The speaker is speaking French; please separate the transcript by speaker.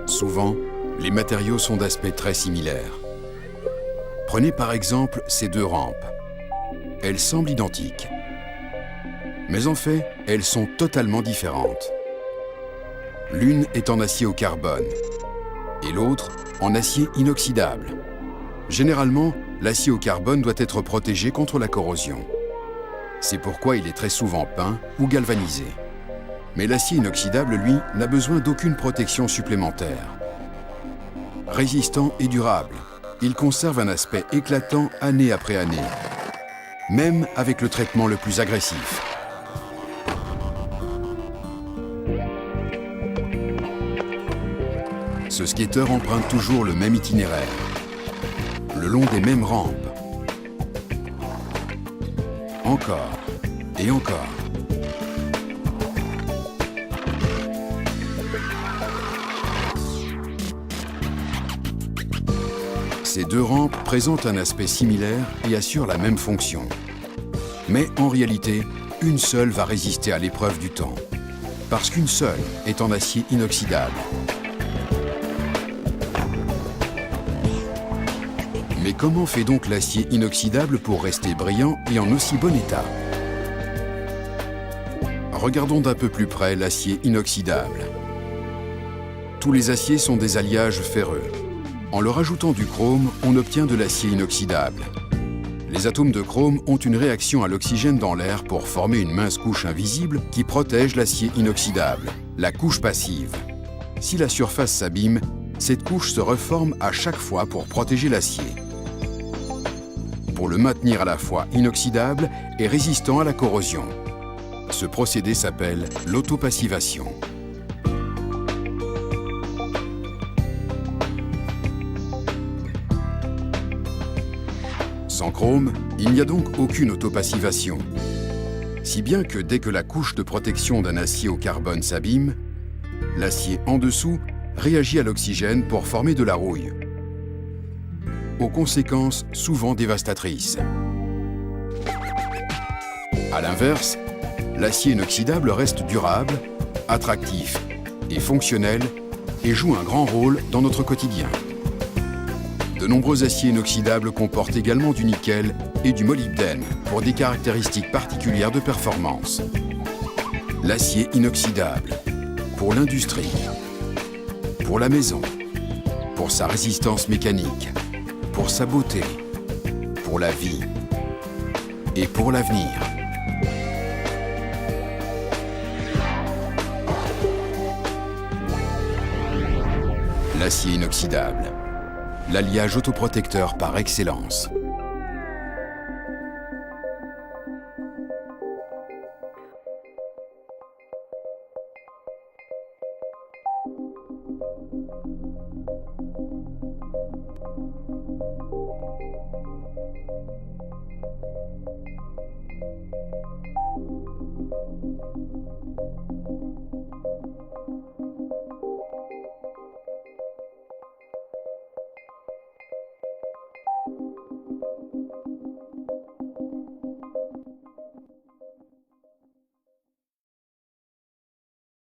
Speaker 1: Souvent, les matériaux sont d'aspect très similaire. Prenez par exemple ces deux rampes. Elles semblent identiques. Mais en fait, elles sont totalement différentes. L'une est en acier au carbone et l'autre en acier inoxydable. Généralement, l'acier au carbone doit être protégé contre la corrosion. C'est pourquoi il est très souvent peint ou galvanisé. Mais l'acier inoxydable, lui, n'a besoin d'aucune protection supplémentaire. Résistant et durable, il conserve un aspect éclatant année après année, même avec le traitement le plus agressif. Ce skateur emprunte toujours le même itinéraire, le long des mêmes rampes. Encore et encore. Ces deux rampes présentent un aspect similaire et assurent la même fonction. Mais en réalité, une seule va résister à l'épreuve du temps, parce qu'une seule est en acier inoxydable. Mais comment fait donc l'acier inoxydable pour rester brillant et en aussi bon état? Regardons d'un peu plus près l'acier inoxydable. Tous les aciers sont des alliages ferreux. En leur ajoutant du chrome, on obtient de l'acier inoxydable. Les atomes de chrome ont une réaction à l'oxygène dans l'air pour former une mince couche invisible qui protège l'acier inoxydable, la couche passive. Si la surface s'abîme, cette couche se reforme à chaque fois pour protéger l'acier, pour le maintenir à la fois inoxydable et résistant à la corrosion. Ce procédé s'appelle l'autopassivation. Sans chrome, il n'y a donc aucune autopassivation. Si bien que dès que la couche de protection d'un acier au carbone s'abîme, l'acier en dessous réagit à l'oxygène pour former de la rouille, aux conséquences souvent dévastatrices. À l'inverse, l'acier inoxydable reste durable, attractif et fonctionnel et joue un grand rôle dans notre quotidien. De nombreux aciers inoxydables comportent également du nickel et du molybdène pour des caractéristiques particulières de performance. L'acier inoxydable, pour l'industrie, pour la maison, pour sa résistance mécanique, pour sa beauté, pour la vie et pour l'avenir. L'acier inoxydable, l'alliage autoprotecteur par excellence.